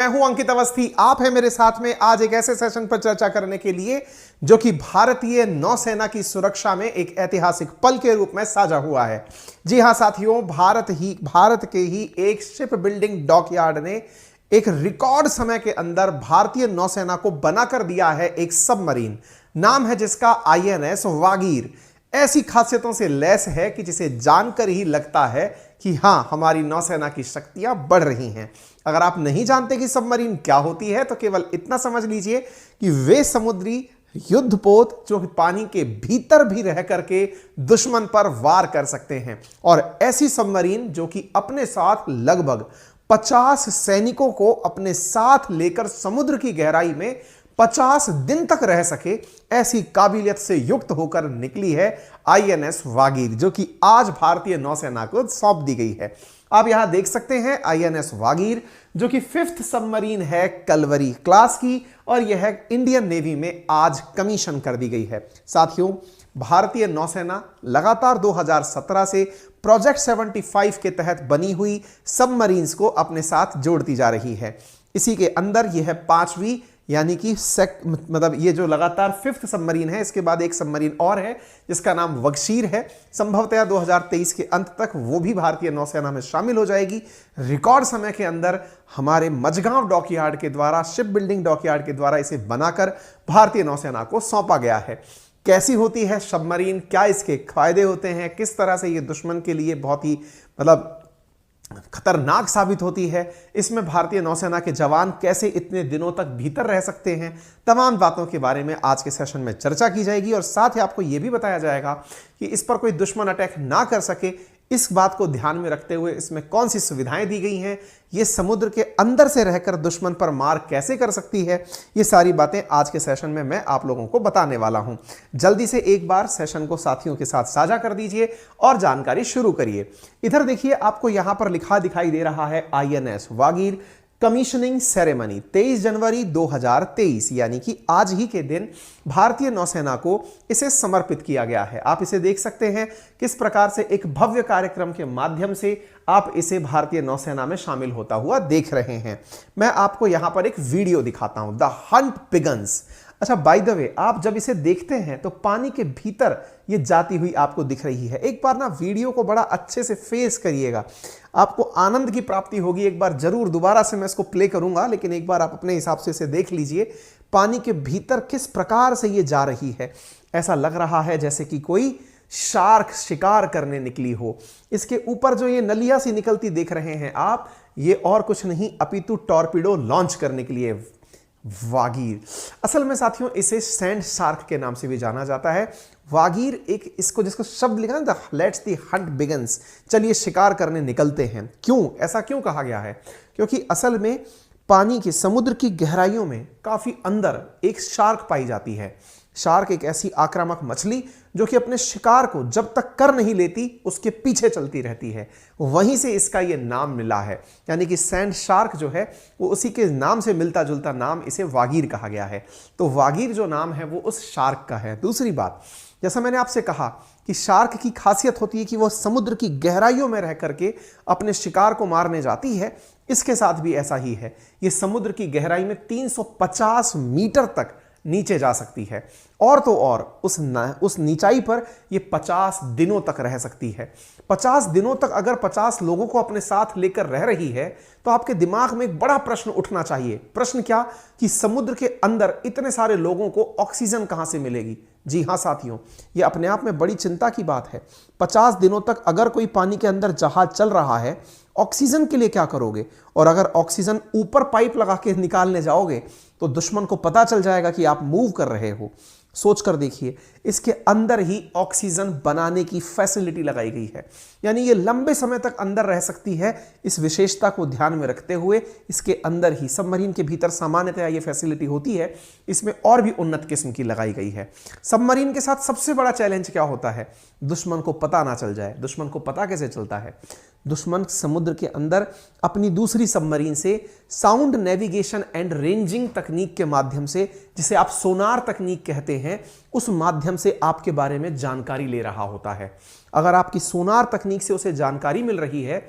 मैं हूं अंकित अवस्थी, आप हैं मेरे साथ में आज एक ऐसे सेशन पर चर्चा करने के लिए जो कि भारतीय नौसेना की सुरक्षा में एक ऐतिहासिक पल के रूप में साझा हुआ है। जी हां साथियों, भारत के ही एक शिप बिल्डिंग डॉकयार्ड ने एक रिकॉर्ड समय के अंदर भारतीय नौसेना को बनाकर दिया है एक सबमरीन, नाम है जिसका INS वागीर। ऐसी खासियतों से लैस है कि जिसे जानकर ही लगता है कि हां, हमारी नौसेना की शक्तियां बढ़ रही हैं। अगर आप नहीं जानते कि सबमरीन क्या होती है तो केवल इतना समझ लीजिए कि वे समुद्री युद्धपोत जो पानी के भीतर भी रह करके दुश्मन पर वार कर सकते हैं, और ऐसी सबमरीन जो कि अपने साथ लगभग 50 सैनिकों को अपने साथ लेकर समुद्र की गहराई में 50 दिन तक रह सके, ऐसी काबिलियत से युक्त होकर निकली है INS वागीर, जो कि आज भारतीय नौसेना को सौंप दी गई है। आप यहां देख सकते हैं INS वागीर, जो कि 5th सबमरीन है कलवरी क्लास की, और यह इंडियन नेवी में आज कमीशन कर दी गई है। साथियों, भारतीय नौसेना लगातार 2017 से प्रोजेक्ट 75 के तहत बनी हुई सबमरीन्स को अपने साथ जोड़ती जा रही है। इसी के अंदर यह 5वीं यानी कि मतलब ये जो लगातार 5th सबमरीन है, इसके बाद एक सबमरीन और है जिसका नाम वगशीर है। संभवतः 2023 के अंत तक वो भी भारतीय नौसेना में शामिल हो जाएगी। रिकॉर्ड समय के अंदर हमारे मझगांव डॉकयार्ड के द्वारा, शिप बिल्डिंग डॉकयार्ड के द्वारा इसे बनाकर भारतीय नौसेना को सौंपा गया है। कैसी होती है सबमरीन, क्या इसके फायदे होते हैं, किस तरह से ये दुश्मन के लिए बहुत ही मतलब खतरनाक साबित होती है, इसमें भारतीय नौसेना के जवान कैसे इतने दिनों तक भीतर रह सकते हैं, तमाम बातों के बारे में आज के सेशन में चर्चा की जाएगी। और साथ ही आपको यह भी बताया जाएगा कि इस पर कोई दुश्मन अटैक ना कर सके, इस बात को ध्यान में रखते हुए इसमें कौन सी सुविधाएं दी गई हैं, ये समुद्र के अंदर से रहकर दुश्मन पर मार कैसे कर सकती है, ये सारी बातें आज के सेशन में मैं आप लोगों को बताने वाला हूं। जल्दी से एक बार सेशन को साथियों के साथ साझा कर दीजिए और जानकारी शुरू करिए। इधर देखिए, आपको यहां पर लिखा दिखाई दे रहा है INS वागीर कमीशनिंग सेरेमनी 23 जनवरी 2023, यानी कि आज ही के दिन भारतीय नौसेना को इसे समर्पित किया गया है। आप इसे देख सकते हैं किस प्रकार से एक भव्य कार्यक्रम के माध्यम से आप इसे भारतीय नौसेना में शामिल होता हुआ देख रहे हैं। मैं आपको यहां पर एक वीडियो दिखाता हूं, द हंट बिगन्स। अच्छा, बाय द वे, आप जब इसे देखते हैं तो पानी के भीतर ये जाती हुई आपको दिख रही है। एक बार ना वीडियो को बड़ा अच्छे से फेस करिएगा, आपको आनंद की प्राप्ति होगी। एक बार जरूर दोबारा से मैं इसको प्ले करूंगा, लेकिन एक बार आप अपने हिसाब से इसे देख लीजिए। पानी के भीतर किस प्रकार से ये जा रही है, ऐसा लग रहा है जैसे कि कोई शार्क शिकार करने निकली हो। इसके ऊपर जो ये नलिया सी निकलती देख रहे हैं आप, ये और कुछ नहीं अपितु टॉर्पीडो लॉन्च करने के लिए वागीर। असल में साथियों, इसे सैंड शार्क के नाम से भी जाना जाता है। वागीर एक इसको जिसको शब्द लिखा ना, लेट्स द हंट बिगिंस, चलिए शिकार करने निकलते हैं। क्यों, ऐसा क्यों कहा गया है? क्योंकि असल में पानी के समुद्र की गहराइयों में काफी अंदर एक शार्क पाई जाती है। शार्क एक ऐसी आक्रामक मछली जो कि अपने शिकार को जब तक कर नहीं लेती उसके पीछे चलती रहती है। वहीं से इसका यह नाम मिला है, यानी कि सैंड शार्क जो है वो उसी के नाम से मिलता जुलता नाम इसे वागीर कहा गया है। तो वागीर जो नाम है वो उस शार्क का है। दूसरी बात, जैसा मैंने आपसे कहा कि शार्क की खासियत होती है कि वह समुद्र की गहराइयों में रह करके अपने शिकार को मारने जाती है। इसके साथ भी ऐसा ही है, ये समुद्र की गहराई में 350 मीटर तक नीचे जा सकती है, और तो और उस नीचाई पर यह 50 दिनों तक रह सकती है। 50 दिनों तक अगर 50 लोगों को अपने साथ लेकर रह रही है तो आपके दिमाग में एक बड़ा प्रश्न उठना चाहिए। प्रश्न क्या? कि समुद्र के अंदर इतने सारे लोगों को ऑक्सीजन कहां से मिलेगी? जी हां साथियों, यह अपने आप में बड़ी चिंता की बात है। 50 दिनों तक अगर कोई पानी के अंदर जहाज चल रहा है, ऑक्सीजन के लिए क्या करोगे? और अगर ऑक्सीजन ऊपर पाइप लगा के निकालने जाओगे तो दुश्मन को पता चल जाएगा कि आप मूव कर रहे हो। सोच कर देखिए, इसके अंदर ही ऑक्सीजन बनाने की फैसिलिटी लगाई गई है, यानी ये लंबे समय तक अंदर रह सकती है। इस विशेषता को ध्यान में रखते हुए इसके अंदर ही, सबमरीन के भीतर सामान्यतः ये फैसिलिटी होती है, इसमें और भी उन्नत किस्म की लगाई गई है। सबमरीन के साथ सबसे बड़ा चैलेंज क्या होता है? दुश्मन को पता ना चल जाए। दुश्मन को पता कैसे चलता है? दुश्मन समुद्र के अंदर अपनी दूसरी सबमरीन से साउंड नेविगेशन एंड रेंजिंग तकनीक के माध्यम से, जिसे आप सोनार तकनीक कहते हैं, उस माध्यम से आपके बारे में जानकारी ले रहा होता है। अगर आपकी सोनार तकनीक से उसे जानकारी मिल रही है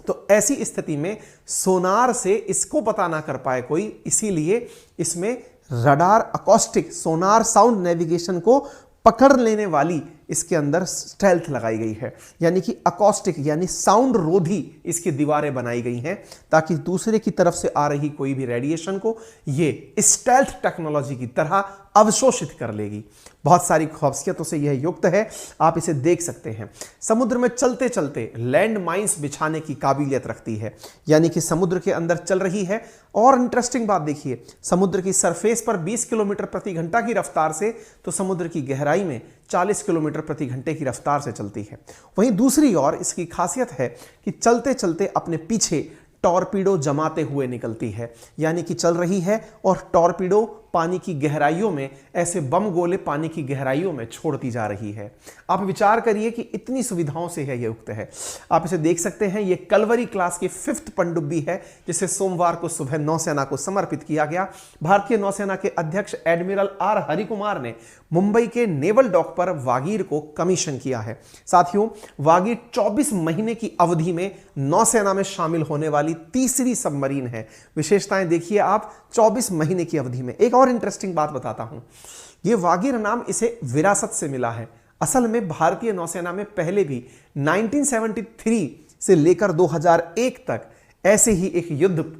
तो ऐसी स्थिति में सोनार से इसको पता ना कर पाए कोई, इसीलिए इसमें radar acoustic sonar sound navigation को पकड़ लेने वाली इसके अंदर स्टेल्थ लगाई गई है, यानी कि अकॉस्टिक यानी साउंड रोधी इसकी दीवारें बनाई गई हैं, ताकि दूसरे की तरफ से आ रही कोई भी रेडिएशन को ये स्टेल्थ टेक्नोलॉजी की तरह अवशोषित कर लेगी। बहुत सारी खूबियतों से यह युक्त है, आप इसे देख सकते हैं। समुद्र में चलते चलते लैंड माइंस बिछाने की काबिलियत रखती है, यानी कि समुद्र के अंदर चल रही है। और इंटरेस्टिंग बात देखिए, समुद्र की सरफेस पर 20 किलोमीटर प्रति घंटा की रफ्तार से, तो समुद्र की गहराई में 40 किलोमीटर प्रति घंटे की रफ्तार से चलती है। वहीं दूसरी ओर इसकी खासियत है कि चलते चलते अपने पीछे टॉर्पीडो जमाते हुए निकलती है, यानी कि चल रही है और टॉर्पीडो पानी की गहराइयों में ऐसे बम गोले पानी की गहराइयों में छोड़ती जा रही है। आप विचार करिए कि इतनी सुविधाओं से है ये युक्त है। आप इसे देख सकते हैं, ये कलवरी क्लास की 5th पनडुब्बी है, जिसे सोमवार को सुबह नौसेना को समर्पित किया गया। भारतीय नौसेना के अध्यक्ष एडमिरल आर हरिकुमार ने मुंबई के नेवल डॉक पर वागीर को कमीशन किया है। साथियों, वागीर 24 महीने की अवधि में नौसेना में शामिल होने वाली तीसरी सबमरीन है। विशेषताएं देखिए आप, 24 महीने की अवधि में। एक और इंटरेस्टिंग बात बताता हूं, यह वागीर नाम इसे विरासत से मिला है। असल में भारतीय नौसेना में पहले भी 1973 से लेकर 2001 तक ऐसे ही एक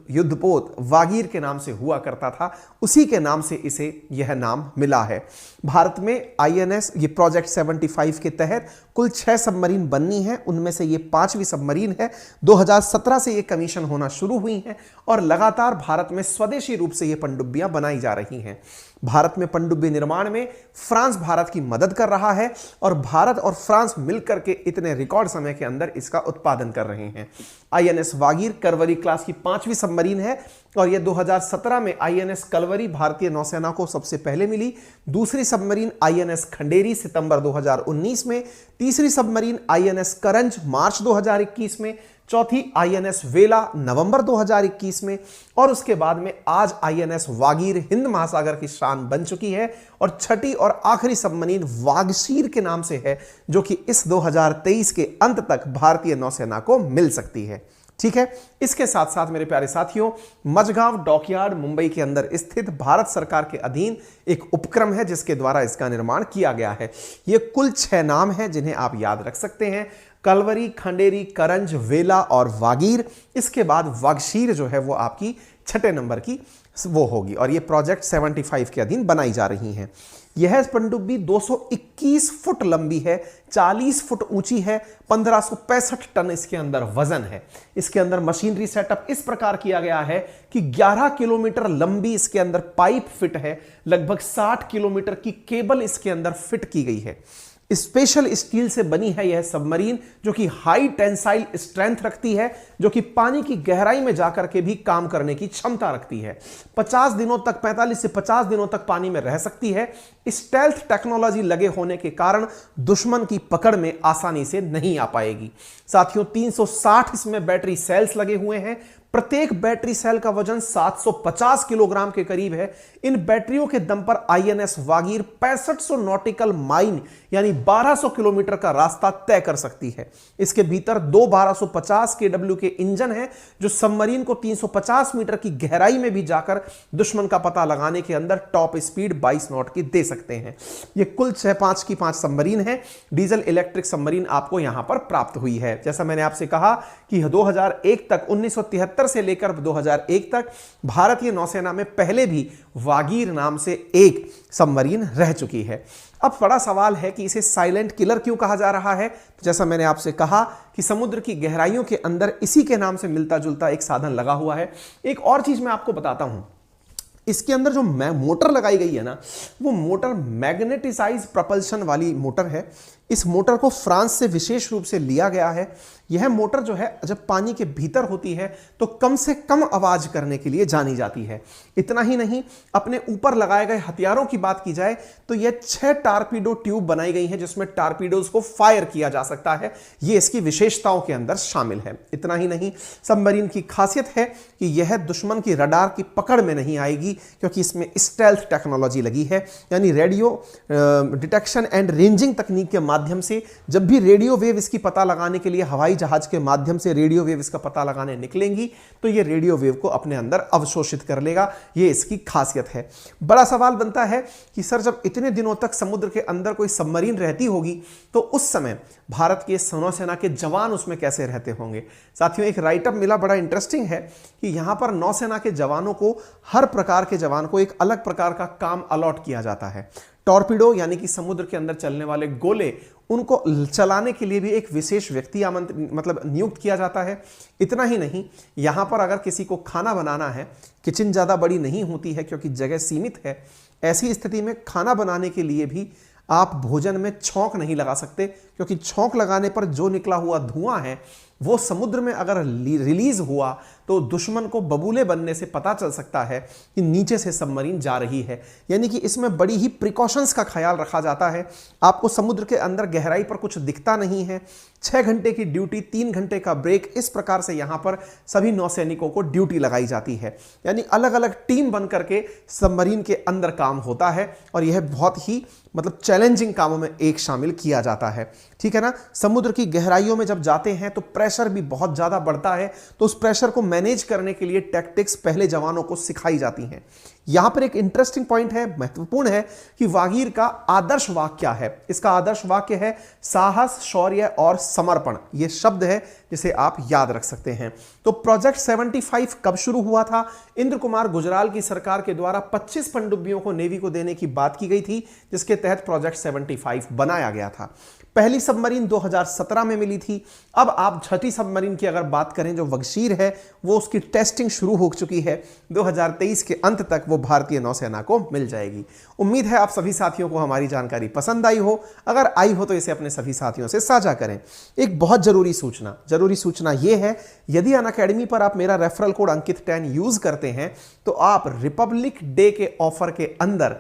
युद्धपोत वागीर के नाम से हुआ करता था, उसी के नाम से इसे यह नाम मिला है। भारत में आईएनएस ये प्रोजेक्ट 75 के तहत कुल 6 सबमरीन बननी है, उनमें से ये 5वीं सबमरीन है। 2017 से ये कमीशन होना शुरू हुई हैं और लगातार भारत में स्वदेशी रूप से ये पनडुब्बियां बनाई जा रही हैं। भारत में पनडुब्बी निर्माण में फ्रांस भारत की मदद कर रहा है और भारत और फ्रांस मिलकर के इतने रिकॉर्ड समय के अंदर इसका उत्पादन कर रहे हैं। आईएनएस वागीर कलवरी क्लास की 5वीं सबमरीन है और यह 2017 में आईएनएस कलवरी भारतीय नौसेना को सबसे पहले मिली। दूसरी सबमरीन आईएनएस खंडेरी सितंबर 2019 में, तीसरी सबमरीन आईएनएस करंज मार्च 2021 में, चौथी आईएनएस वेला नवंबर 2021 में और उसके बाद में आज आईएनएस वागीर हिंद महासागर की शान बन चुकी है। और छठी और आखिरी सबमरीन वागशीर के नाम से है, जो कि इस 2023 के अंत तक भारतीय नौसेना को मिल सकती है। ठीक है, इसके साथ साथ मेरे प्यारे साथियों, मझगांव डॉकयार्ड मुंबई के अंदर स्थित भारत सरकार के अधीन एक उपक्रम है जिसके द्वारा इसका निर्माण किया गया है। ये कुल 6 नाम हैं जिन्हें आप याद रख सकते हैं, कलवरी, खंडेरी, करंज, वेला और वागीर। इसके बाद वागशीर जो है वो आपकी 6ठे नंबर की वो होगी और ये प्रोजेक्ट 75 के अधीन बनाई जा रही हैं। यह पनडुब्बी 221 फुट लंबी है, 40 फुट ऊंची है, 1565 टन इसके अंदर वजन है। इसके अंदर मशीनरी सेटअप इस प्रकार किया गया है कि 11 किलोमीटर लंबी इसके अंदर पाइप फिट है, लगभग 60 किलोमीटर की केबल इसके अंदर फिट की गई है। स्पेशल स्टील से बनी है यह सबमरीन, जो कि हाई टेंसाइल स्ट्रेंथ रखती है, जो कि पानी की गहराई में जाकर के भी काम करने की क्षमता रखती है। 50 दिनों तक 45 से 50 दिनों तक पानी में रह सकती है। स्टेल्थ टेक्नोलॉजी लगे होने के कारण दुश्मन की पकड़ में आसानी से नहीं आ पाएगी। साथियों, 360 इसमें बैटरी सेल्स लगे हुए हैं। प्रत्येक बैटरी सेल का वजन 750 किलोग्राम के करीब है। इन बैटरियों के दम पर आईएनएस वागीर 6500 नॉटिकल माइल यानी 1200 किलोमीटर का रास्ता तय कर सकती है। इसके भीतर 2 1250 केडब्ल्यू के इंजन हैं, जो सबमरीन को 350 मीटर की गहराई में भी जाकर दुश्मन का पता लगाने के अंदर टॉप स्पीड 22 नॉट की दे सकते हैं। ये कुल 6-5 की 5 सबमरीन है। डीजल इलेक्ट्रिक सबमरीन आपको यहां पर प्राप्त हुई है। जैसा मैंने आपसे कहा कि 2001 तक 1973 से लेकर 2001 तक भारतीय नौसेना में पहले भी वागीर नाम से एक सबमरीन रह चुकी है। अब बड़ा सवाल है कि इसे साइलेंट किलर क्यों कहा जा रहा है। तो जैसा मैंने आपसे कहा कि समुद्र की गहराइयों के अंदर इसी के नाम से मिलता जुलता एक साधन लगा हुआ है। एक और चीज मैं आपको बताता हूं, इसके अंदर जो मोटर लगाई गई है ना, वो मोटर मैग्नेटिसाइज प्रपल्शन वाली मोटर है। इस मोटर को फ्रांस से विशेष रूप से लिया गया है। यह मोटर जो है जब पानी के भीतर होती है तो कम से कम आवाज करने के लिए जानी जाती है। इतना ही नहीं, अपने ऊपर लगाए गए हथियारों की बात की जाए तो यह 6 टारपीडो ट्यूब बनाई गई है, जिसमें टारपीडोज को फायर किया जा सकता है। यह इसकी विशेषताओं के अंदर शामिल है। इतना ही नहीं, सबमरीन की खासियत है कि यह दुश्मन की रडार की पकड़ में नहीं आएगी, क्योंकि इसमें स्टेल्थ टेक्नोलॉजी लगी है, यानी रेडियो डिटेक्शन एंड रेंजिंग तकनीक के माध्यम से, जब भी रेडियो वेव इसकी पता लगाने के लिए हवाई जहाज के माध्यम से रेडियो वेव इसका पता लगाने निकलेंगी तो ये रेडियो वेव को अपने अंदर अवशोषित कर लेगा। ये इसकी खासियत है। बड़ा सवाल बनता है कि सर जब इतने दिनों तक समुद्र के अंदर कोई सबमरीन रहती होगी तो उस समय भारत के नौसेना के जवान उसमें कैसे रहते होंगे। साथियों, एक राइटअप मिला, बड़ा इंटरेस्टिंग है कि यहां पर नौसेना के जवानों को, हर प्रकार के जवान को एक अलग प्रकार का काम अलॉट किया जाता है। टॉर्पिडो यानी कि समुद्र के अंदर चलने वाले गोले, उनको चलाने के लिए भी एक विशेष व्यक्ति नियुक्त किया जाता है। इतना ही नहीं, यहां पर अगर किसी को खाना बनाना है, किचन ज्यादा बड़ी नहीं होती है क्योंकि जगह सीमित है, ऐसी स्थिति में खाना बनाने के लिए भी आप भोजन में छौंक नहीं लगा सकते, क्योंकि छौंक लगाने पर जो निकला हुआ धुआं है वो समुद्र में अगर रिलीज हुआ तो दुश्मन को बबूले बनने से पता चल सकता है कि नीचे से सबमरीन जा रही है। यानी कि इसमें बड़ी ही प्रिकॉशंस का ख्याल रखा जाता है। आपको समुद्र के अंदर गहराई पर कुछ दिखता नहीं है। 6 घंटे की ड्यूटी, 3 घंटे का ब्रेक, इस प्रकार से यहां पर सभी नौसैनिकों को ड्यूटी लगाई जाती है। यानी अलग अलग टीम बन करके सबमरीन के अंदर काम होता है और यह बहुत ही चैलेंजिंग कामों में एक शामिल किया जाता है। ठीक है ना। समुद्र की गहराइयों में जब जाते हैं तो प्रेशर भी बहुत ज्यादा बढ़ता है, तो उस प्रेशर को मैनेज करने के लिए टैक्टिक्स पहले जवानों को सिखाई जाती हैं। यहां पर एक इंटरेस्टिंग पॉइंट है, महत्वपूर्ण है, कि वागीर का आदर्श वाक्य क्या है। इसका आदर्श वाक्य है साहस, शौर्य और समर्पण। यह शब्द है जिसे आप याद रख सकते हैं। तो प्रोजेक्ट 75 कब शुरू हुआ था? इंद्र कुमार गुजराल की सरकार के द्वारा 25 पनडुब्बियों को नेवी को देने की बात की गई थी, जिसके तहत प्रोजेक्ट 75 बनाया गया था। पहली सबमरीन 2017 में मिली थी। अब आप छठी सबमरीन की अगर बात करें, जो वगशीर है, वो उसकी टेस्टिंग शुरू हो चुकी है। 2023 के अंत तक वो भारतीय नौसेना को मिल जाएगी। उम्मीद है आप सभी साथियों को हमारी जानकारी पसंद आई हो। अगर आई हो तो इसे अपने सभी साथियों से साझा करें। एक बहुत जरूरी सूचना ये है, यदि अनअकैडमी पर आप मेरा रेफरल कोड अंकित 10 यूज करते हैं तो आप रिपब्लिक डे के ऑफर के अंदर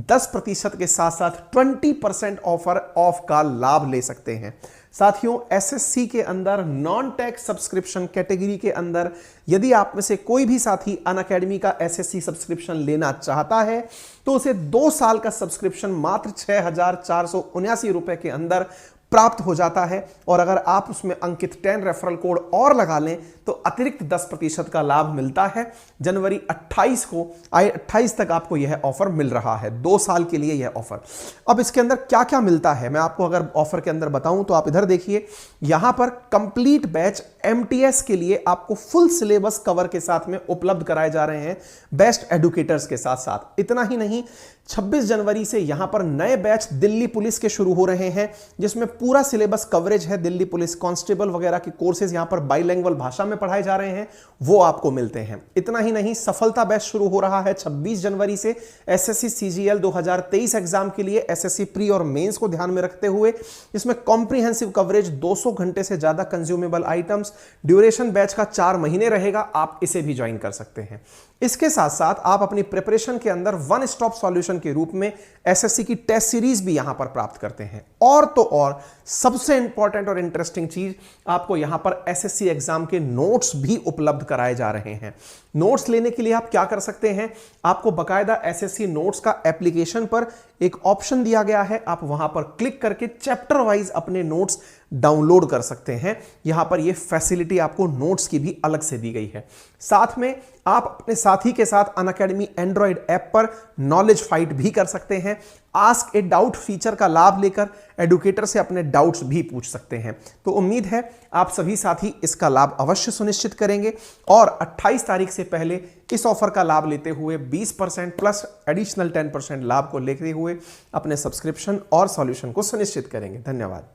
10% के साथ साथ 20% ऑफर ऑफ का लाभ ले सकते हैं। साथियों, एसएससी के अंदर नॉन टैक्स सब्सक्रिप्शन कैटेगरी के अंदर यदि आप में से कोई भी साथी अनअकैडमी का एसएससी सब्सक्रिप्शन लेना चाहता है तो उसे 2 साल का सब्सक्रिप्शन मात्र 6,479 रुपए के अंदर प्राप्त हो जाता है। और अगर आप उसमें अंकित 10 रेफरल कोड और लगा लें तो अतिरिक्त 10% का लाभ मिलता है। जनवरी 28 तक आपको यह ऑफर मिल रहा है, 2 साल के लिए यह ऑफर। अब इसके अंदर क्या क्या मिलता है मैं आपको अगर ऑफर के अंदर बताऊं तो आप इधर देखिए, यहां पर कंप्लीट बैच एमटीएस के लिए आपको फुल सिलेबस कवर के साथ में उपलब्ध कराए जा रहे हैं, बेस्ट एडुकेटर्स के साथ साथ। इतना ही नहीं, 26 जनवरी से यहां पर नए बैच दिल्ली पुलिस के शुरू हो रहे हैं, जिसमें पूरा सिलेबस कवरेज है। दिल्ली पुलिस कांस्टेबल वगैरह के कोर्सेज यहां पर बाइलैंग्वेज भाषा में पढ़ाए जा रहे हैं, वो आपको मिलते हैं। इतना ही नहीं, सफलता बैच शुरू हो रहा है 26 जनवरी से एसएससी सीजीएल 2023 एग्जाम के लिए, एसएससी प्री और मेंस को ध्यान में रखते हुए, इसमें कॉम्प्रिहेंसिव कवरेज, 200 घंटे से ज्यादा कंज्यूमेबल आइटम्स, ड्यूरेशन बैच का 4 महीने रहेगा, आप इसे भी ज्वाइन कर सकते हैं। इसके साथ साथ आप अपनी प्रिपरेशन के अंदर वन स्टॉप सॉल्यूशन के रूप में एसएससी की टेस्ट सीरीज भी यहां पर प्राप्त करते हैं। और तो और सबसे इंपॉर्टेंट और इंटरेस्टिंग चीज, आपको यहां पर एसएससी एग्जाम के नोट्स भी उपलब्ध कराए जा रहे हैं। नोट्स लेने के लिए आप क्या कर सकते हैं, आपको बकायदा एसएससी नोट्स का एप्लीकेशन पर एक ऑप्शन दिया गया है, आप वहां पर क्लिक करके चैप्टर वाइज अपने नोट्स डाउनलोड कर सकते हैं। यहां पर यह फैसिलिटी आपको नोट्स की भी अलग से दी गई है। साथ में आप अपने साथी के साथ अनअकैडमी एंड्रॉइड ऐप पर नॉलेज फाइट भी कर सकते हैं। आस्क ए डाउट फीचर का लाभ लेकर एडुकेटर से अपने डाउट्स भी पूछ सकते हैं। तो उम्मीद है आप सभी साथी इसका लाभ अवश्य सुनिश्चित करेंगे और 28 तारीख से पहले इस ऑफर का लाभ लेते हुए 20% प्लस एडिशनल 10% लाभ को लेते हुए अपने सब्सक्रिप्शन और सॉल्यूशन को सुनिश्चित करेंगे। धन्यवाद।